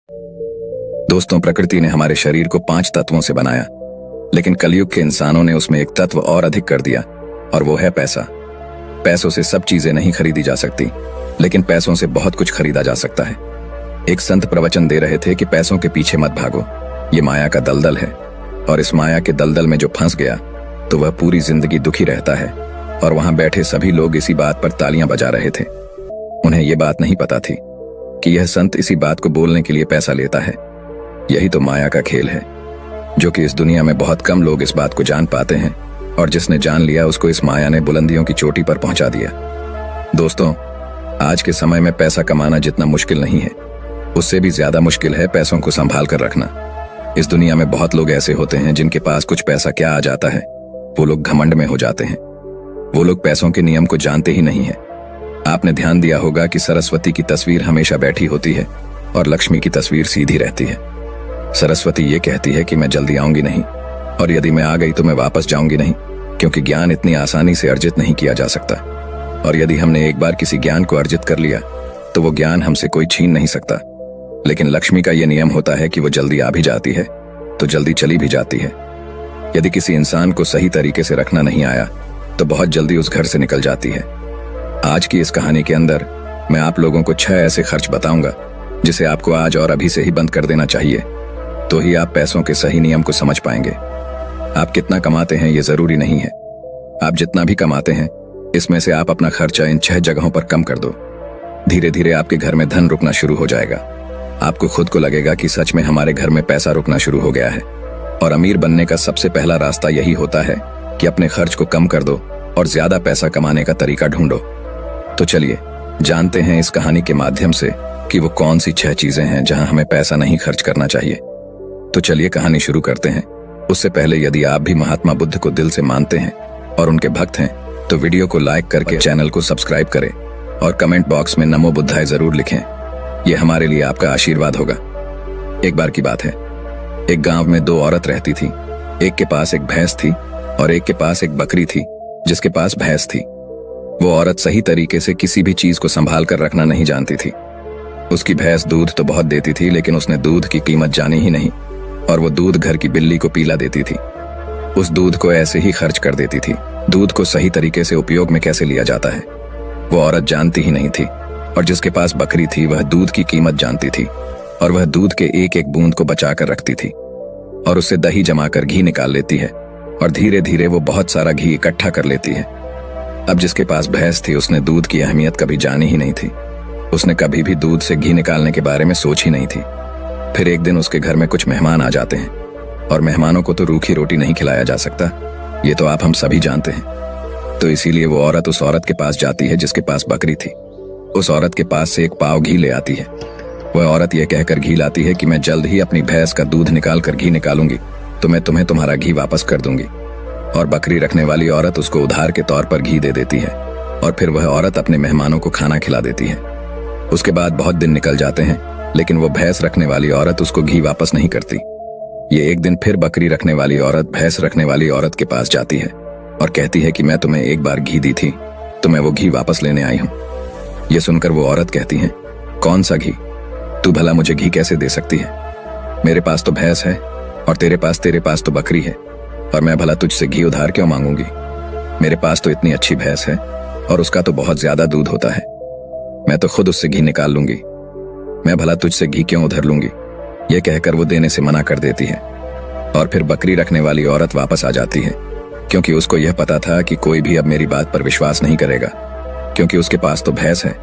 दोस्तों, प्रकृति ने हमारे शरीर को 5 तत्वों से बनाया, लेकिन कलयुग के इंसानों ने उसमें एक तत्व और अधिक कर दिया, और वो है पैसा। पैसों से सब चीजें नहीं खरीदी जा सकती, लेकिन पैसों से बहुत कुछ खरीदा जा सकता है। एक संत प्रवचन दे रहे थे कि पैसों के पीछे मत भागो, ये माया का दलदल है, और इस माया के दलदल में जो फंस गया तो वह पूरी जिंदगी दुखी रहता है। और वहां बैठे सभी लोग इसी बात पर तालियां बजा रहे थे। उन्हें यह बात नहीं पता थी कि यह संत इसी बात को बोलने के लिए पैसा लेता है। यही तो माया का खेल है, जो कि इस दुनिया में बहुत कम लोग इस बात को जान पाते हैं, और जिसने जान लिया उसको इस माया ने बुलंदियों की चोटी पर पहुंचा दिया। दोस्तों, आज के समय में पैसा कमाना जितना मुश्किल नहीं है, उससे भी ज्यादा मुश्किल है पैसों को संभाल कर रखना। इस दुनिया में बहुत लोग ऐसे होते हैं जिनके पास कुछ पैसा क्या आ जाता है, वो लोग घमंड में हो जाते हैं। वो लोग पैसों के नियम को जानते ही नहीं है। आपने ध्यान दिया होगा कि सरस्वती की तस्वीर हमेशा बैठी होती है और लक्ष्मी की तस्वीर सीधी रहती है। सरस्वती ये कहती है कि मैं जल्दी आऊंगी नहीं, और यदि मैं आ गई तो मैं वापस जाऊंगी नहीं, क्योंकि ज्ञान इतनी आसानी से अर्जित नहीं किया जा सकता। और यदि हमने एक बार किसी ज्ञान को अर्जित कर लिया तो वो ज्ञान हमसे कोई छीन नहीं सकता। लेकिन लक्ष्मी का यह नियम होता है कि वो जल्दी आ भी जाती है तो जल्दी चली भी जाती है। यदि किसी इंसान को सही तरीके से रखना नहीं आया तो बहुत जल्दी उस घर से निकल जाती है। आज की इस कहानी के अंदर मैं आप लोगों को 6 ऐसे खर्च बताऊंगा जिसे आपको आज और अभी से ही बंद कर देना चाहिए, तो ही आप पैसों के सही नियम को समझ पाएंगे। आप कितना कमाते हैं ये जरूरी नहीं है, आप जितना भी कमाते हैं इसमें से आप अपना खर्चा इन 6 जगहों पर कम कर दो। धीरे धीरे आपके घर में धन रुकना शुरू हो जाएगा। आपको खुद को लगेगा कि सच में हमारे घर में पैसा रुकना शुरू हो गया है। और अमीर बनने का सबसे पहला रास्ता यही होता है कि अपने खर्च को कम कर दो और ज्यादा पैसा कमाने का तरीका ढूंढो। तो चलिए जानते हैं इस कहानी के माध्यम से कि वो कौन सी 6 चीजें हैं जहां हमें पैसा नहीं खर्च करना चाहिए। तो चलिए कहानी शुरू करते हैं। उससे पहले यदि आप भी महात्मा बुद्ध को दिल से मानते हैं और उनके भक्त हैं तो वीडियो को लाइक करके चैनल को सब्सक्राइब करें और कमेंट बॉक्स में नमो बुद्धाय जरूर लिखें। यह हमारे लिए आपका आशीर्वाद होगा। एक बार की बात है, एक गांव में 2 औरत रहती थी। एक के पास एक भैंस थी और एक के पास एक बकरी थी जिसके पास भैंस थी। वो औरत सही तरीके से किसी भी चीज को संभाल कर रखना नहीं जानती थी। उसकी भैंस दूध तो बहुत देती थी, लेकिन उसने दूध की कीमत जानी ही नहीं, और वो दूध घर की बिल्ली को पिला देती थी। उस दूध को ऐसे ही खर्च कर देती थी। दूध को सही तरीके से उपयोग में कैसे लिया जाता है वो औरत जानती ही नहीं थी। और जिसके पास बकरी थी वह दूध की कीमत जानती थी, और वह दूध के एक एक बूंद को बचा कर रखती थी और उससे दही जमाकर घी निकाल लेती है, और धीरे धीरे वो बहुत सारा घी इकट्ठा कर लेती है। अब जिसके पास भैंस थी उसने दूध की अहमियत कभी जानी ही नहीं थी। उसने कभी भी दूध से घी निकालने के बारे में सोच ही नहीं थी। फिर एक दिन उसके घर में कुछ मेहमान आ जाते हैं, और मेहमानों को तो रूखी रोटी नहीं खिलाया जा सकता, ये तो आप हम सभी जानते हैं। तो इसीलिए वो औरत उस औरत के पास जाती है जिसके पास बकरी थी। उस औरत के पास से 1 पाव घी ले आती है। वह औरत यह कहकर घी लाती है कि मैं जल्द ही अपनी भैंस का दूध निकाल कर घी निकालूंगी तो मैं तुम्हें तुम्हारा घी वापस कर दूंगी। और बकरी रखने वाली औरत उसको उधार के तौर पर घी दे देती है, और फिर वह औरत अपने मेहमानों को खाना खिला देती है। उसके बाद बहुत दिन निकल जाते हैं, लेकिन वो भैंस रखने वाली औरत उसको घी वापस नहीं करती। ये एक दिन फिर बकरी रखने वाली औरत भैंस रखने वाली औरत के पास जाती है और कहती है कि मैं तुम्हें एक बार घी दी थी तो मैं वो घी वापस लेने आई हूँ। ये सुनकर वो औरत कहती है, कौन सा घी? तू भला मुझे घी कैसे दे सकती है? मेरे पास तो भैंस है और तेरे पास तो बकरी है, और मैं भला तुझसे घी उधार क्यों मांगूंगी? मेरे पास तो इतनी अच्छी भैंस है और उसका तो बहुत ज्यादा दूध होता है, मैं तो खुद उससे घी निकाल लूंगी, मैं भला तुझसे घी क्यों उधार लूंगी? यह कहकर वो देने से मना कर देती है। और फिर बकरी रखने वाली औरत वापस आ जाती है, क्योंकि उसको यह पता था कि कोई भी अब मेरी बात पर विश्वास नहीं करेगा, क्योंकि उसके पास तो भैंस है।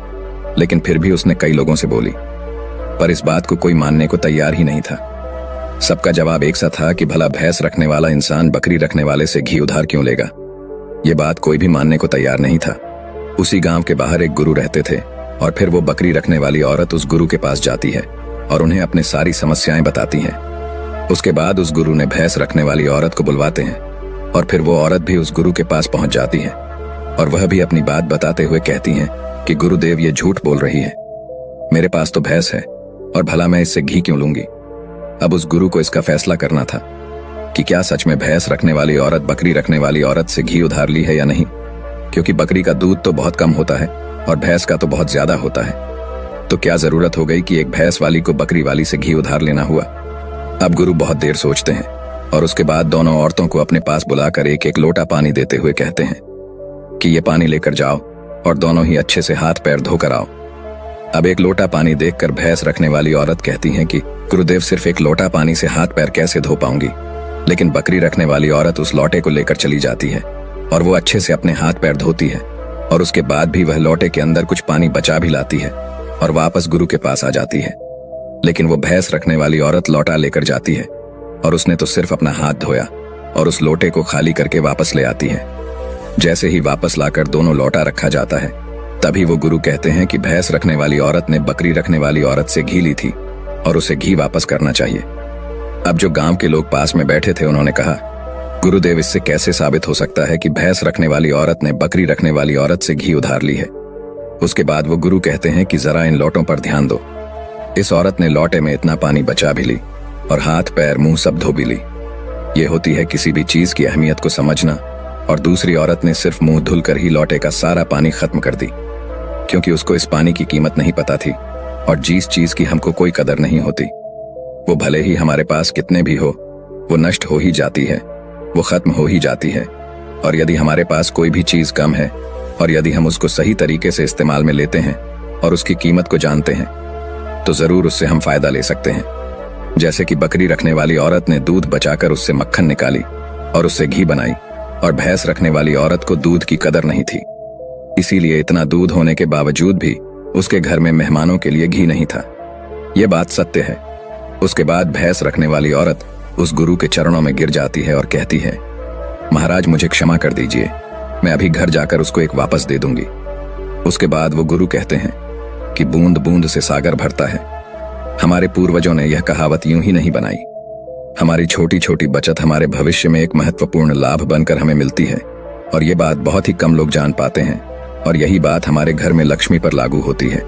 लेकिन फिर भी उसने कई लोगों से बोली, पर इस बात को कोई मानने को तैयार ही नहीं था। सबका जवाब एक सा था कि भला भैंस रखने वाला इंसान बकरी रखने वाले से घी उधार क्यों लेगा? ये बात कोई भी मानने को तैयार नहीं था। उसी गांव के बाहर एक गुरु रहते थे, और फिर वो बकरी रखने वाली औरत उस गुरु के पास जाती है और उन्हें अपनी सारी समस्याएं बताती हैं। उसके बाद उस गुरु ने भैंस रखने वाली औरत को बुलवाते हैं, और फिर वो औरत भी उस गुरु के पास पहुंच जाती है, और वह भी अपनी बात बताते हुए कहती हैं कि गुरुदेव ये झूठ बोल रही है, मेरे पास तो भैंस है और भला मैं इससे घी क्यों लूंगी? अब उस गुरु को इसका फैसला करना था कि क्या सच में भैंस रखने वाली औरत बकरी रखने वाली औरत से घी उधार ली है या नहीं, क्योंकि बकरी का दूध तो बहुत कम होता है और भैंस का तो बहुत ज्यादा होता है। तो क्या जरूरत हो गई कि एक भैंस वाली को बकरी वाली से घी उधार लेना हुआ। अब गुरु बहुत देर सोचते हैं और उसके बाद दोनों औरतों को अपने पास बुलाकर एक एक लोटा पानी देते हुए कहते हैं कि ये पानी लेकर जाओ और दोनों ही अच्छे से हाथ पैर धोकर आओ। अब एक लोटा पानी देखकर भैंस रखने वाली औरत कहती है कि गुरुदेव, सिर्फ एक लोटा पानी से हाथ पैर कैसे धो पाऊंगी। लेकिन बकरी रखने वाली औरत उस लोटे को लेकर चली जाती है और वो अच्छे से अपने हाथ पैर धोती है और उसके बाद भी वह लोटे के अंदर कुछ पानी बचा भी लाती है और वापस गुरु के पास आ जाती है। लेकिन वो भैंस रखने वाली औरत लोटा लेकर जाती है और उसने तो सिर्फ अपना हाथ धोया और उस लोटे को खाली करके वापस ले आती है। जैसे ही वापस लाकर दोनों लोटा रखा जाता है, तभी वो गुरु कहते हैं कि भैंस रखने वाली औरत ने बकरी रखने वाली औरत से घी ली थी और उसे घी वापस करना चाहिए। अब जो गांव के लोग पास में बैठे थे उन्होंने कहा, गुरुदेव, इससे कैसे साबित हो सकता है कि भैंस रखने वाली औरत ने बकरी रखने वाली औरत से घी उधार ली है। उसके बाद वो गुरु कहते हैं कि जरा इन लोटों पर ध्यान दो। इस औरत ने लोटे में इतना पानी बचा भी ली और हाथ पैर मुंह सब धो भी ली। ये होती है किसी भी चीज की अहमियत को समझना। और दूसरी औरत ने सिर्फ मुंह धुलकर ही लोटे का सारा पानी खत्म कर दी, क्योंकि उसको इस पानी की कीमत नहीं पता थी और जिस चीज की हमको कोई कदर नहीं होती, वो भले ही हमारे पास कितने भी हो, वो नष्ट हो ही जाती है, वो खत्म हो ही जाती है। और यदि हमारे पास कोई भी चीज कम है और यदि हम उसको सही तरीके से इस्तेमाल में लेते हैं और उसकी कीमत को जानते हैं, तो जरूर उससे हम फायदा ले सकते हैं। जैसे कि बकरी रखने वाली औरत ने दूध बचाकर उससे मक्खन निकाली और उससे घी बनाई, और भैंस रखने वाली औरत को दूध की कदर नहीं थी, इसीलिए इतना दूध होने के बावजूद भी उसके घर में मेहमानों के लिए घी नहीं था। यह बात सत्य है। उसके बाद भैंस रखने वाली औरत उस गुरु के चरणों में गिर जाती है और कहती है, महाराज, मुझे क्षमा कर दीजिए, मैं अभी घर जाकर उसको एक वापस दे दूंगी। उसके बाद वो गुरु कहते हैं कि बूंद बूंद से सागर भरता है। हमारे पूर्वजों ने यह कहावत यूं ही नहीं बनाई। हमारी छोटी छोटी बचत हमारे भविष्य में एक महत्वपूर्ण लाभ बनकर हमें मिलती है और ये बात बहुत ही कम लोग जान पाते हैं। और यही बात हमारे घर में लक्ष्मी पर लागू होती है।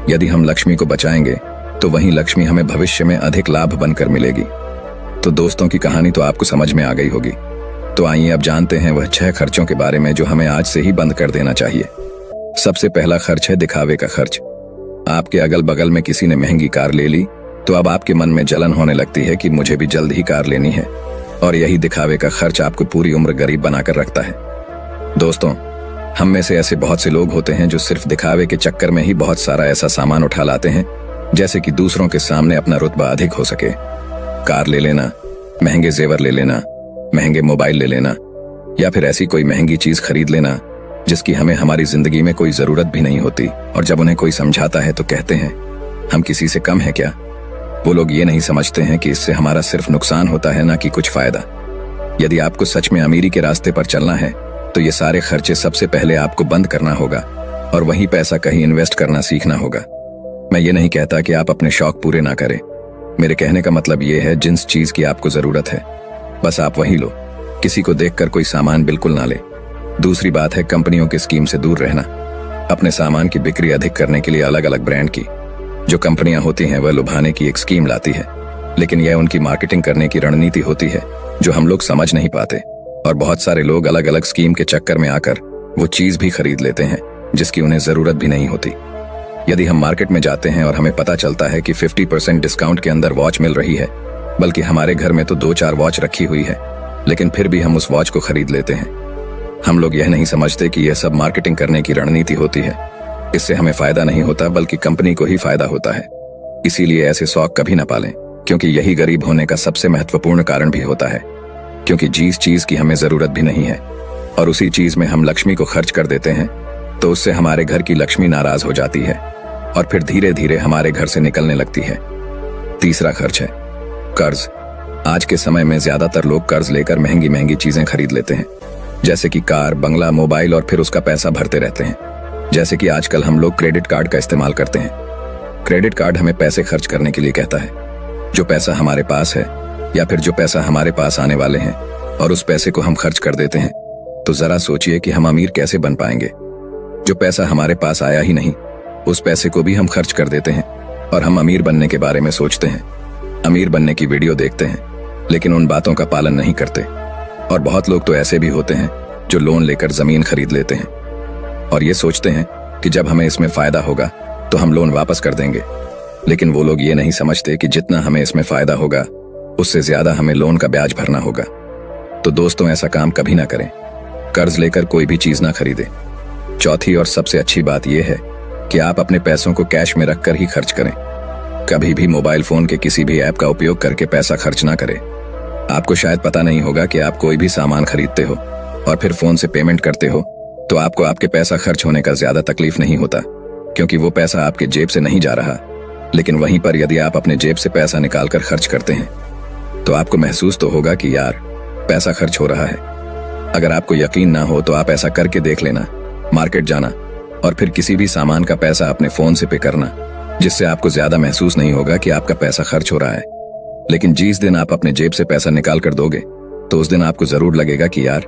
यदि हम लक्ष्मी को बचाएंगे तो वहीं लक्ष्मी हमें भविष्य में अधिक लाभ बनकर मिलेगी। तो दोस्तों की कहानी तो आपको समझ में आ गई होगी। तो आइए अब जानते हैं वह 6 खर्चों के बारे में जो हमें आज से ही बंद कर देना चाहिए। सबसे पहला खर्च है दिखावे का खर्च। आपके अगल बगल में किसी ने महंगी कार ले ली तो अब आपके मन में जलन होने लगती है कि मुझे भी जल्द ही कार लेनी है, और यही दिखावे का खर्च आपको पूरी उम्र गरीब बनाकर रखता है। दोस्तों, हम में से ऐसे बहुत से लोग होते हैं जो सिर्फ दिखावे के चक्कर में ही बहुत सारा ऐसा सामान उठा लाते हैं जैसे कि दूसरों के सामने अपना रुतबा अधिक हो सके। कार ले लेना, महंगे जेवर ले लेना, महंगे मोबाइल ले लेना, या फिर ऐसी कोई महंगी चीज खरीद लेना जिसकी हमें हमारी जिंदगी में कोई जरूरत भी नहीं होती। और जब उन्हें कोई समझाता है तो कहते हैं, हम किसी से कम है क्या। वो लोग ये नहीं समझते हैं कि इससे हमारा सिर्फ नुकसान होता है, ना कि कुछ फायदा। यदि आपको सच में अमीरी के रास्ते पर चलना है तो ये सारे खर्चे सबसे पहले आपको बंद करना होगा और वही पैसा कहीं इन्वेस्ट करना सीखना होगा। मैं ये नहीं कहता कि आप अपने शौक पूरे ना करें। मेरे कहने का मतलब ये है, जिस चीज की आपको जरूरत है बस आप वही लो। किसी को देखकर कोई सामान बिल्कुल ना ले। दूसरी बात है कंपनियों की स्कीम से दूर रहना। अपने सामान की बिक्री अधिक करने के लिए अलग अलग ब्रांड की जो कंपनियां होती हैं वह लुभाने की एक स्कीम लाती है, लेकिन यह उनकी मार्केटिंग करने की रणनीति होती है जो हम लोग समझ नहीं पाते। और बहुत सारे लोग अलग अलग स्कीम के चक्कर में आकर वो चीज भी खरीद लेते हैं जिसकी उन्हें जरूरत भी नहीं होती। यदि हम मार्केट में जाते हैं और हमें पता चलता है कि 50% डिस्काउंट के अंदर वॉच मिल रही है, बल्कि हमारे घर में तो 2-4 वॉच रखी हुई है, लेकिन फिर भी हम उस वॉच को खरीद लेते हैं। हम लोग यह नहीं समझते कि यह सब मार्केटिंग करने की रणनीति होती है। इससे हमें फायदा नहीं होता बल्कि कंपनी को ही फायदा होता है। इसीलिए ऐसे शौक कभी ना पालें, क्योंकि यही गरीब होने का सबसे महत्वपूर्ण कारण भी होता है। क्योंकि जिस चीज की हमें जरूरत भी नहीं है और उसी चीज में हम लक्ष्मी को खर्च कर देते हैं तो उससे हमारे घर की लक्ष्मी नाराज हो जाती है और फिर धीरे धीरे हमारे घर से निकलने लगती है। तीसरा खर्च है कर्ज। आज के समय में ज्यादातर लोग कर्ज लेकर महंगी महंगी चीजें खरीद लेते हैं, जैसे कि कार, बंगला, मोबाइल, और फिर उसका पैसा भरते रहते हैं। जैसे कि आजकल हम लोग क्रेडिट कार्ड का इस्तेमाल करते हैं। क्रेडिट कार्ड हमें पैसे खर्च करने के लिए कहता है। जो पैसा हमारे पास है या फिर जो पैसा हमारे पास आने वाले हैं और उस पैसे को हम खर्च कर देते हैं, तो जरा सोचिए कि हम अमीर कैसे बन पाएंगे। जो पैसा हमारे पास आया ही नहीं उस पैसे को भी हम खर्च कर देते हैं और हम अमीर बनने के बारे में सोचते हैं, अमीर बनने की वीडियो देखते हैं, लेकिन उन बातों का पालन नहीं करते। और बहुत लोग तो ऐसे भी होते हैं जो लोन लेकर जमीन खरीद लेते हैं और ये सोचते हैं कि जब हमें इसमें फायदा होगा तो तो हम लोन वापस कर देंगे। लेकिन वो लोग ये नहीं समझते कि जितना हमें इसमें फायदा होगा उससे ज्यादा हमें लोन का ब्याज भरना होगा। तो दोस्तों, ऐसा काम कभी ना करें। कर्ज लेकर कोई भी चीज ना खरीदें। चौथी और सबसे अच्छी बात यह है कि आप अपने पैसों को कैश में रखकर ही खर्च करें। कभी भी मोबाइल फोन के किसी भी ऐप का उपयोग करके पैसा खर्च ना करें। आपको शायद पता नहीं होगा कि आप कोई भी सामान खरीदते हो और फिर फोन से पेमेंट करते हो तो आपको आपके पैसा खर्च होने का ज्यादा तकलीफ नहीं होता, क्योंकि वो पैसा आपके जेब से नहीं जा रहा। लेकिन वहीं पर यदि आप अपने जेब से पैसा निकालकर खर्च करते हैं तो आपको महसूस तो होगा कि यार पैसा खर्च हो रहा है। अगर आपको यकीन ना हो तो आप ऐसा करके देख लेना, मार्केट जाना और फिर किसी भी सामान का पैसा अपने फोन से पे करना, जिससे आपको ज्यादा महसूस नहीं होगा कि आपका पैसा खर्च हो रहा है। लेकिन जिस दिन आप अपने जेब से पैसा निकाल कर दोगे तो उस दिन आपको जरूर लगेगा कि यार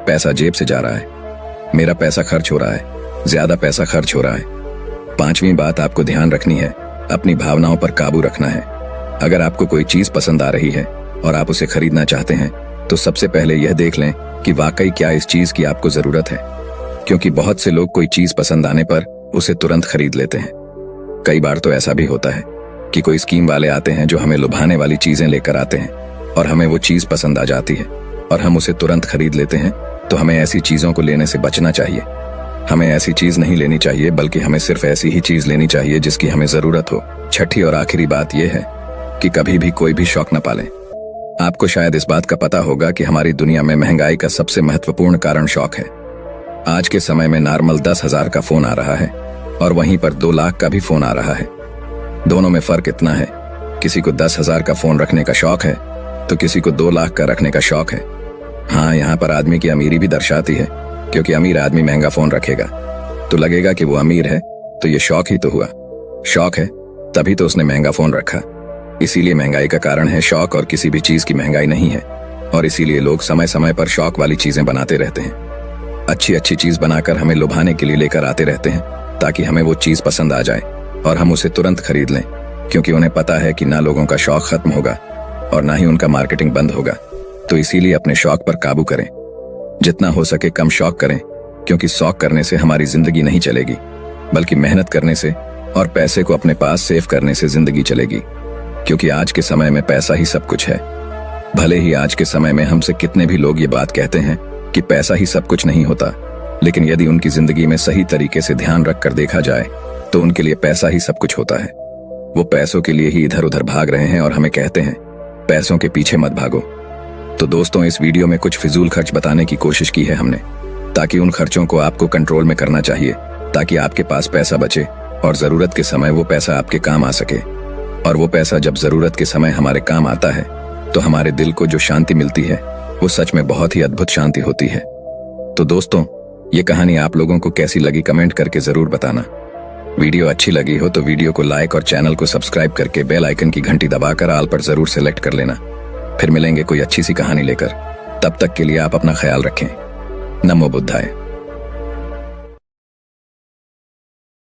पैसा जेब से जा रहा है, मेरा पैसा खर्च हो रहा है, ज्यादा पैसा खर्च हो रहा है। पांचवी बात आपको ध्यान रखनी है, अपनी भावनाओं पर काबू रखना है। अगर आपको कोई चीज पसंद आ रही है और आप उसे खरीदना चाहते हैं तो सबसे पहले यह देख लें कि वाकई क्या इस चीज की आपको जरूरत है, क्योंकि बहुत से लोग कोई चीज पसंद आने पर उसे तुरंत खरीद लेते हैं। कई बार तो ऐसा भी होता है कि कोई स्कीम वाले आते हैं जो हमें लुभाने वाली चीजें लेकर आते हैं और हमें वो चीज पसंद आ जाती है और हम उसे तुरंत खरीद लेते हैं। तो हमें ऐसी चीजों को लेने से बचना चाहिए। हमें ऐसी चीज नहीं लेनी चाहिए, बल्कि हमें सिर्फ ऐसी ही चीज लेनी चाहिए जिसकी हमें जरूरत हो। छठी और आखिरी बात यह है कि कभी भी कोई भी शौक न पालें। आपको शायद इस बात का पता होगा कि हमारी दुनिया में महंगाई का सबसे महत्वपूर्ण कारण शौक है। आज के समय में नॉर्मल 10,000 का फोन आ रहा है और वहीं पर 2 लाख का भी फोन आ रहा है। दोनों में फर्क इतना है, किसी को 10,000 का फोन रखने का शौक है तो किसी को 2 लाख का रखने का शौक है। हाँ, यहाँ पर आदमी की अमीरी भी दर्शाती है, क्योंकि अमीर आदमी महंगा फोन रखेगा तो लगेगा कि वो अमीर है, तो ये शौक ही तो हुआ। शौक है तभी तो उसने महंगा फोन रखा। इसीलिए महंगाई का कारण है शौक और किसी भी चीज की महंगाई नहीं है। और इसीलिए लोग समय समय पर शौक वाली चीजें बनाते रहते हैं। अच्छी अच्छी चीज बनाकर हमें लुभाने के लिए लेकर आते रहते हैं ताकि हमें वो चीज पसंद आ जाए और हम उसे तुरंत खरीद लें, क्योंकि उन्हें पता है कि ना लोगों का शौक खत्म होगा और ना ही उनका मार्केटिंग बंद होगा। तो इसीलिए अपने शौक पर काबू करें। जितना हो सके कम शौक करें, क्योंकि शौक करने से हमारी जिंदगी नहीं चलेगी, बल्कि मेहनत करने से और पैसे को अपने पास सेव करने से जिंदगी चलेगी। क्योंकि आज के समय में पैसा ही सब कुछ है। भले ही आज के समय में हमसे कितने भी लोग ये बात कहते हैं कि पैसा ही सब कुछ नहीं होता, लेकिन यदि उनकी जिंदगी में सही तरीके से ध्यान रखकर देखा जाए तो उनके लिए पैसा ही सब कुछ होता है। वो पैसों के लिए ही इधर उधर भाग रहे हैं और हमें कहते हैं पैसों के पीछे मत भागो। तो दोस्तों, इस वीडियो में कुछ फिजूल खर्च बताने की कोशिश की है हमने, ताकि उन खर्चों को आपको कंट्रोल में करना चाहिए, ताकि आपके पास पैसा बचे और जरूरत के समय वो पैसा आपके काम आ सके। और वो पैसा जब जरूरत के समय हमारे काम आता है तो हमारे दिल को जो शांति मिलती है वो सच में बहुत ही अद्भुत शांति होती है। तो दोस्तों, ये कहानी आप लोगों को कैसी लगी कमेंट करके जरूर बताना। वीडियो अच्छी लगी हो तो वीडियो को लाइक और चैनल को सब्सक्राइब करके बेल आइकन की घंटी दबाकर ऑल पर जरूर सेलेक्ट कर लेना। फिर मिलेंगे कोई अच्छी सी कहानी लेकर। तब तक के लिए आप अपना ख्याल रखें। नमो बुद्धाय।